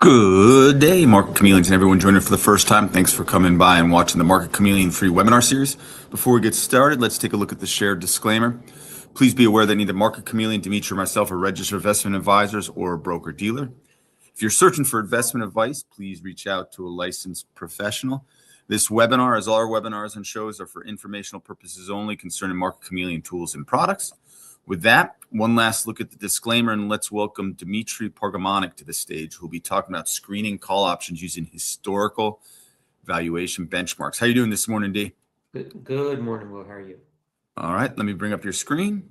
Good day, Market Chameleons and everyone joining for the first time. Thanks for coming by and watching the Market Chameleon free webinar series. Before we get started, let's take a look at the shared disclaimer. Please be aware that neither Market Chameleon, Dimitri, or myself are registered investment advisors or broker-dealer. If you're searching for investment advice, please reach out to a licensed professional. This webinar, as all our webinars and shows, are for informational purposes only concerning Market Chameleon tools and products. With that, one last look at the disclaimer, and let's welcome Dimitri Pargamonik to the stage, who'll be talking about screening call options using historical valuation benchmarks. How are you doing this morning, D? Good morning, Will. How are you? All right, let me bring up your screen.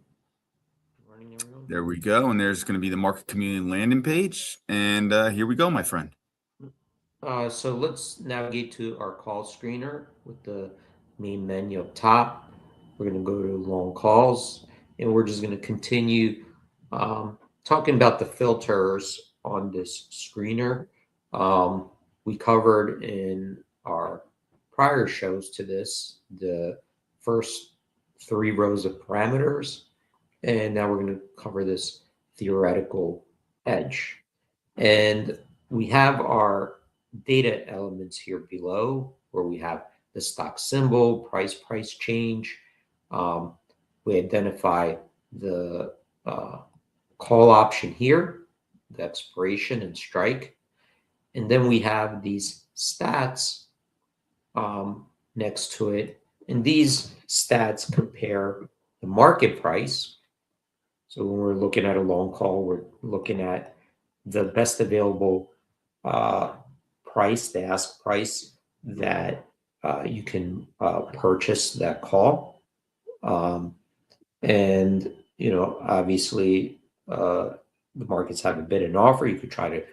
Good morning, everyone. There we go, and there's going to be the Market Chameleon landing page, and here we go, my friend. So let's navigate to our call screener with the main menu up top. We're going to go to long calls, and we're just going to continue talking about the filters on this screener. We covered in our prior shows to this the first 3 rows of parameters, and now we're going to cover this theoretical edge. And we have our data elements here below, where we have the stock symbol, price change. We identify the call option here, the expiration and strike. And then we have these stats next to it. And these stats compare the market price. So when we're looking at a long call, we're looking at the best available price, the ask price that you can purchase that call. And, obviously the markets have a bid and offer. You could try to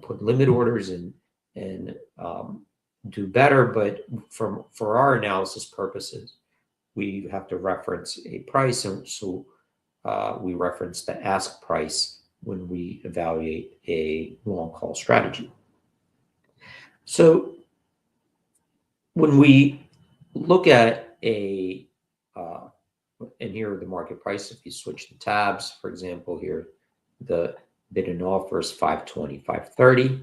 put limit orders and do better. But for our analysis purposes, we have to reference a price. And so we reference the ask price when we evaluate a long call strategy. So when we look at and here are the market price, if you switch the tabs, for example, here, the bid and offer is 520, 530.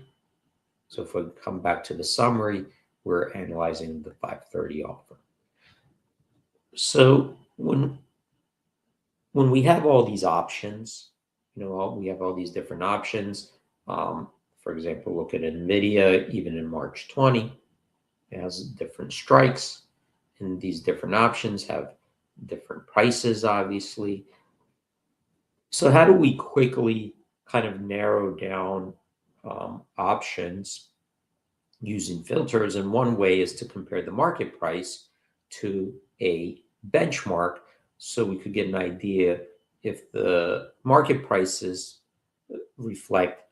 So if we come back to the summary, we're analyzing the 530 offer. So when we have all these options, we have all these different options. For example, look at NVIDIA, even in March 20, it has different strikes, and these different options have different prices, obviously. So how do we quickly kind of narrow down options using filters? And one way is to compare the market price to a benchmark, so we could get an idea if the market prices reflect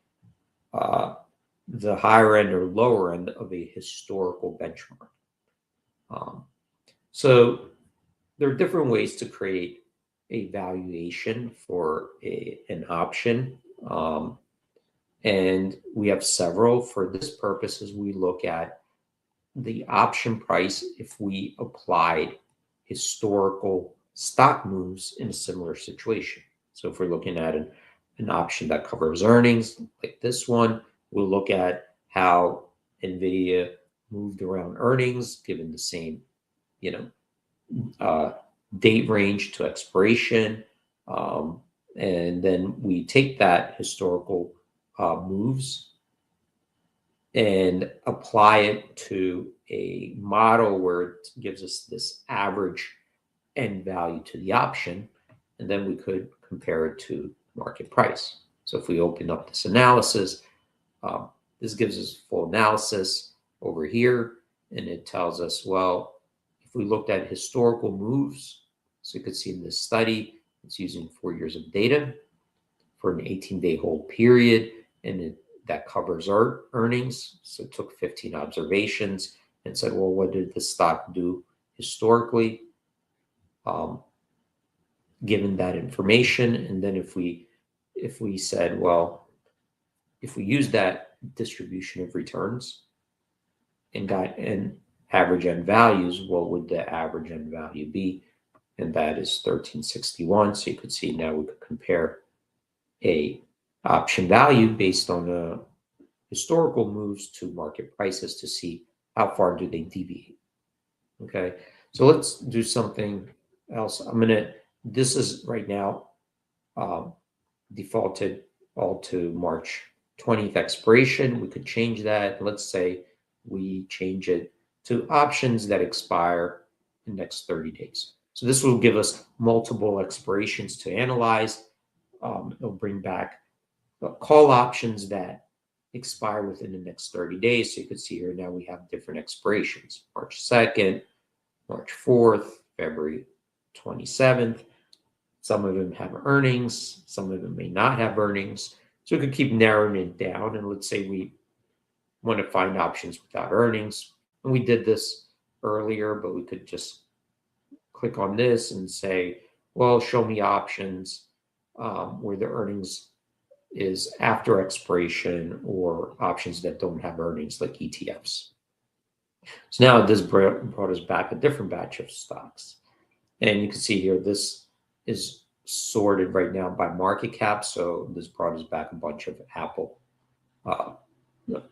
the higher end or lower end of a historical benchmark. So there are different ways to create a valuation for an option. And we have several. For this purposes, we look at the option price if we applied historical stock moves in a similar situation. So if we're looking at an option that covers earnings, like this one, we'll look at how NVIDIA moved around earnings, given the same, date range to expiration. And then we take that historical moves and apply it to a model where it gives us this average end value to the option, and then we could compare it to market price. So if we open up this analysis, this gives us full analysis over here, and it tells us, well, if we looked at historical moves, so you could see in this study, it's using 4 years of data for an 18-day hold period, and that covers our earnings. So it took 15 observations and said, well, what did the stock do historically, given that information? And then if we said, well, if we use that distribution of returns and got an average end values, what would the average end value be? And that is 1361. So you could see now we could compare a option value based on historical moves to market prices to see how far do they deviate. Okay, so let's do something else. This is right now defaulted all to March 20th expiration. We could change that. Let's say we change it to options that expire in the next 30 days. So this will give us multiple expirations to analyze. It'll bring back call options that expire within the next 30 days. So you can see here now we have different expirations: March 2nd, March 4th, February 27th. Some of them have earnings, some of them may not have earnings. So we could keep narrowing it down. And let's say we want to find options without earnings. And we did this earlier, but we could just click on this and say, well, show me options where the earnings is after expiration, or options that don't have earnings like ETFs. So now this brought us back a different batch of stocks. And you can see here, this is sorted right now by market cap. So this brought us back a bunch of Apple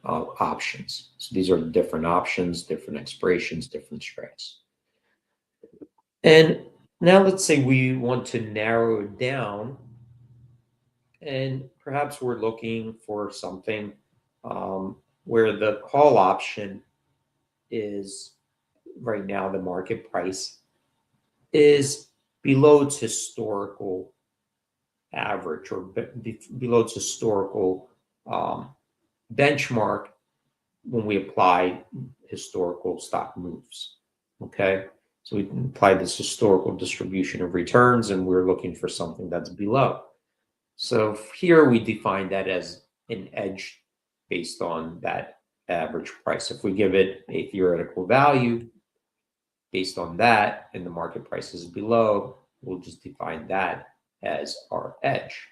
options. So these are different options, different expirations, different strikes. And now let's say we want to narrow it down, and perhaps we're looking for something where the call option is right now, the market price is below its historical average, or below its historical benchmark when we apply historical stock moves. Okay, so we apply this historical distribution of returns, and we're looking for something that's below. So here we define that as an edge based on that average price. If we give it a theoretical value based on that, and the market price is below, we'll just define that as our edge.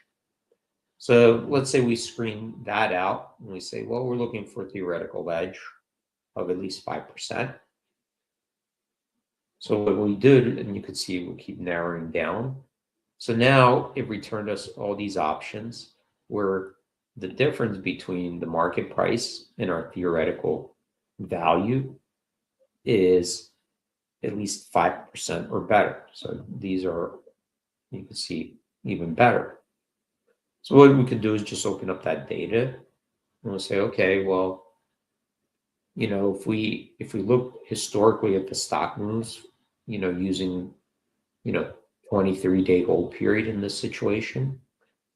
So let's say we screen that out and we say, well, we're looking for a theoretical edge of at least 5%. So what we did, and you can see we keep narrowing down. So now it returned us all these options where the difference between the market price and our theoretical value is at least 5% or better. So these are, you can see, even better. So what we could do is just open up that data and we'll say, okay, well, you know, if we look historically at the stock moves, you know, using, you know, 23-day hold period in this situation,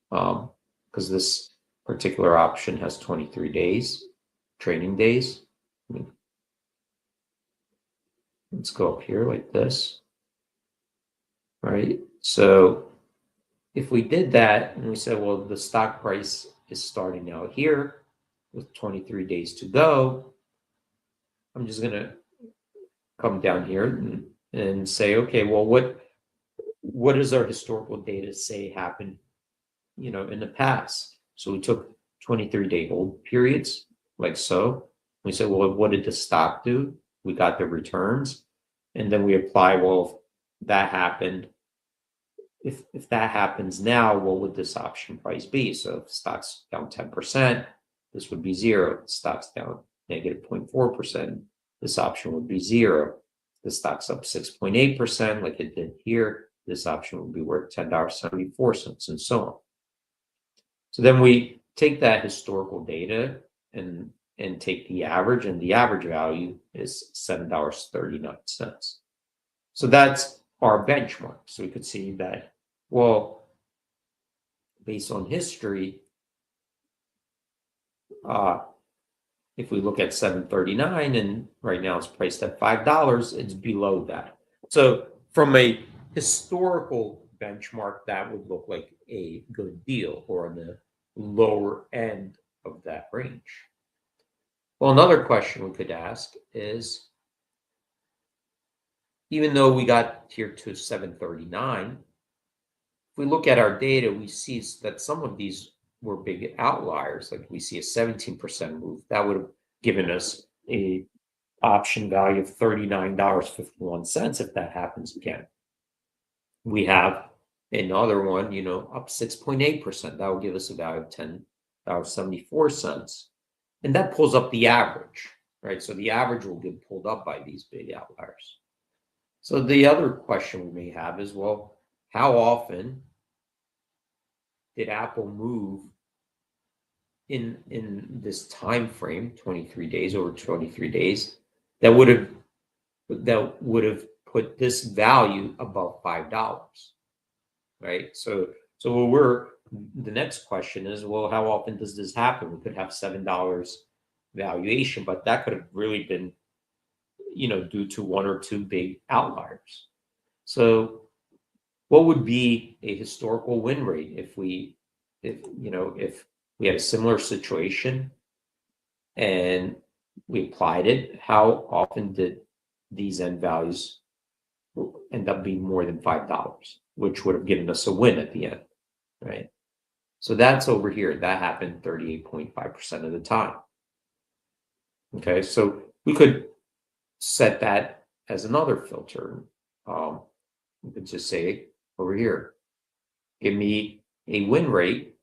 because this particular option has 23 days, trading days. Let's go up here like this, right? So if we did that and we said, well, the stock price is starting out here with 23 days to go, I'm just going to come down here and say, okay, well, what does our historical data say happened, you know, in the past? So we took 23-day hold periods like so. We said, well, what did the stock do? We got the returns, and then we apply, well, if that happened, if that happens now, what would this option price be? So if stock's down 10%, this would be zero. If stock's down negative 0.4%, this option would be zero. If the stock's up 6.8%, like it did here, this option would be worth $10.74, and so on. So then we take that historical data and take the average, and the average value is $7.39. So that's our benchmark. So we could see that, well, based on history, if we look at $7.39 and right now it's priced at $5, it's below that. So from a historical benchmark, that would look like a good deal, or on the lower end of that range. Well, another question we could ask is, even though we got here to 739, if we look at our data, we see that some of these were big outliers. Like we see a 17% move. That would have given us a option value of $39.51 if that happens again. We have another one, you know, up 6.8%. That will give us a value of $10.74. And that pulls up the average, right? So the average will get pulled up by these big outliers. So the other question we may have is, well, how often did Apple move in this time frame, 23 days, over 23 days, that would have put this value above $5, right? So the next question is, well, how often does this happen? We could have $7 valuation, but that could have really been, due to one or two big outliers. So what would be a historical win rate if we had a similar situation and we applied it? How often did these end values end up being more than $5, which would have given us a win at the end, right? So that's over here. That happened 38.5% of the time. Okay, so we could set that as another filter. We could just say over here, give me a win rate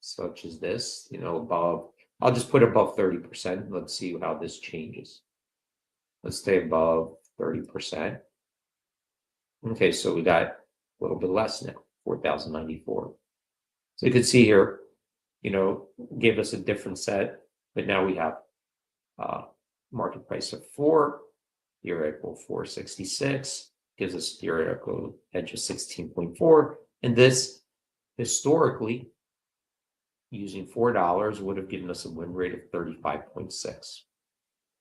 such as this, above, I'll just put above 30%. Let's see how this changes. Let's stay above 30%. Okay, so we got a little bit less now, 4,094. So you can see here, gave us a different set, but now we have market price of 4, theoretical 466, gives us theoretical edge of 16.4, and this historically, using $4, would have given us a win rate of 35.6.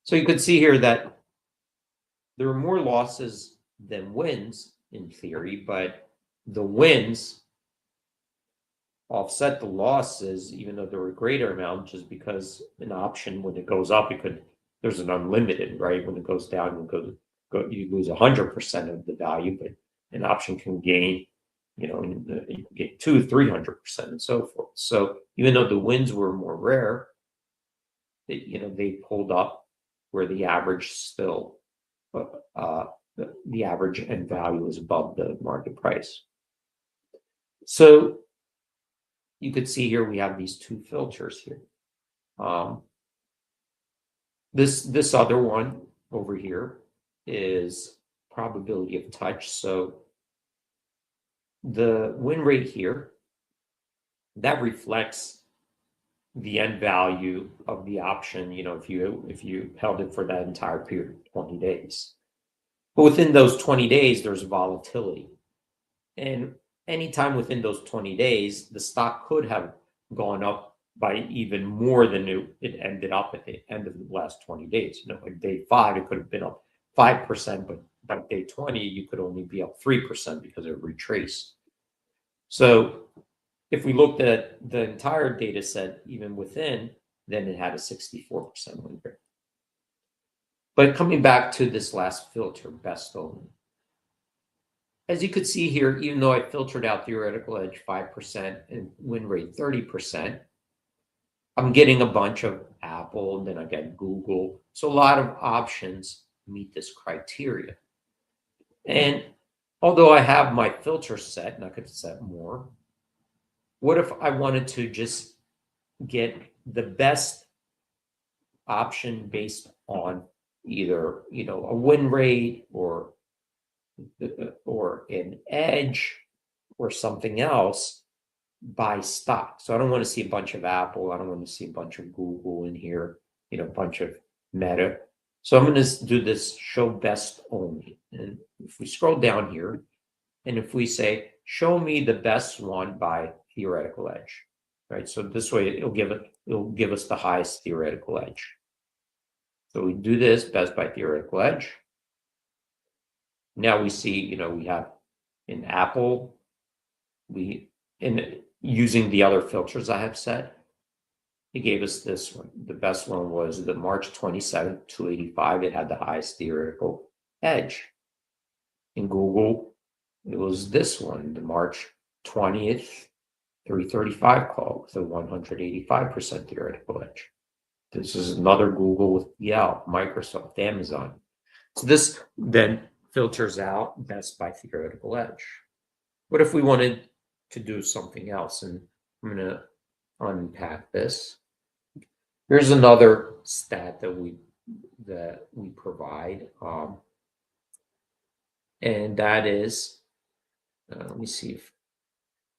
So you could see here that there are more losses than wins in theory, but the wins offset the losses, even though there were a greater amount, just because an option, when it goes up, there's an unlimited, right? When it goes down, you lose 100% of the value, but an option can gain, you can get 200-300% and so forth. So even though the wins were more rare, they pulled up where the average still, the average end value is above the market price. So you could see here we have these two filters here. This other one over here is probability of touch. So the win rate here, that reflects the end value of the option, if you held it for that entire period, 20 days. But within those 20 days, there's volatility. And anytime within those 20 days, the stock could have gone up by even more than it ended up at the end of the last 20 days. Like day 5, it could have been up 5%, but by day 20, you could only be up 3% because it retraced. So if we looked at the entire data set, even within, then it had a 64% win rate. But coming back to this last filter, best only. As you could see here, even though I filtered out theoretical edge 5% and win rate 30%, I'm getting a bunch of Apple, and then I get Google. So a lot of options meet this criteria. And although I have my filter set, and I could set more, what if I wanted to just get the best option based on either, a win rate or an edge or something else by stock? So I don't want to see a bunch of Apple. I don't want to see a bunch of Google in here, a bunch of Meta. So I'm going to do this show best only. And if we scroll down here, and if we say, show me the best one by theoretical edge, right? So this way it'll give us the highest theoretical edge. So we do this best by theoretical edge. Now we see, we have in Apple, using the other filters I have set, it gave us this one. The best one was the March 27th, 285. It had the highest theoretical edge. In Google, it was this one, the March 20th, 335 call with a 185% theoretical edge. This is another Google with Yelp, Microsoft, Amazon. So this then filters out best by theoretical edge. What if we wanted to do something else? And I'm going to unpack this. Here's another stat that we provide, and that is, let me see if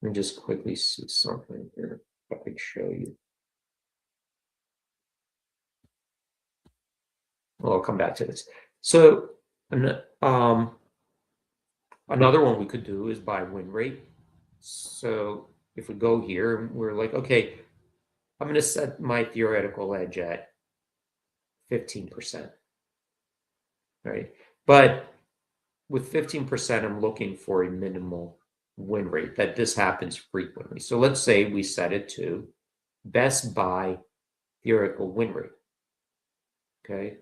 let me just quickly see something here. If I could show you. Well, I'll come back to this. So, another one we could do is by win rate. So if we go here, and we're like, okay, I'm going to set my theoretical edge at 15%, right? But with 15%, I'm looking for a minimal win rate, that this happens frequently. So let's say we set it to best buy theoretical win rate. Okay.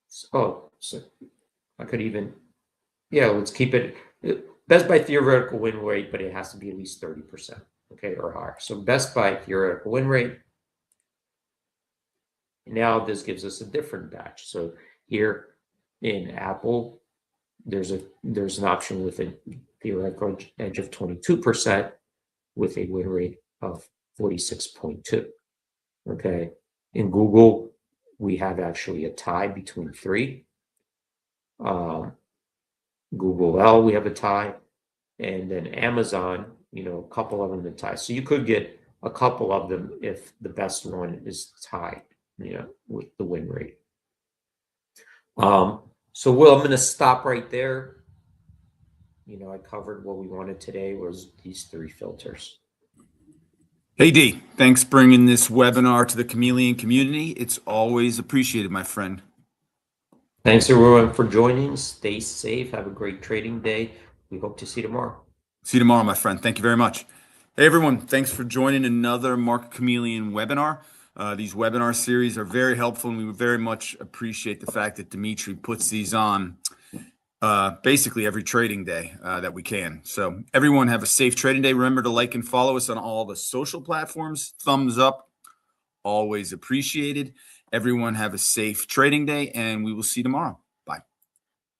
So I could even, yeah, let's keep it best buy theoretical win rate, but it has to be at least 30%, okay, or higher. So best buy theoretical win rate. Now this gives us a different batch. So here in Apple, there's an option with a theoretical edge of 22% with a win rate of 46.2. Okay. In Google, we have actually a tie between three. Google L, we have a tie, and then Amazon, a couple of them to tie. So you could get a couple of them if the best one is tied, with the win rate. So Will, I'm going to stop right there. I covered what we wanted today was these three filters. Hey D, thanks for bringing this webinar to the Chameleon community. It's always appreciated, my friend. Thanks everyone for joining. Stay safe. Have a great trading day. We hope to see you tomorrow. See you tomorrow, my friend. Thank you very much. Hey everyone, thanks for joining another Market Chameleon webinar. These webinar series are very helpful, and we very much appreciate the fact that Dimitri puts these on basically every trading day that we can. So everyone have a safe trading day. Remember to like and follow us on all the social platforms. Thumbs up, always appreciated. Everyone have a safe trading day, and we will see you tomorrow.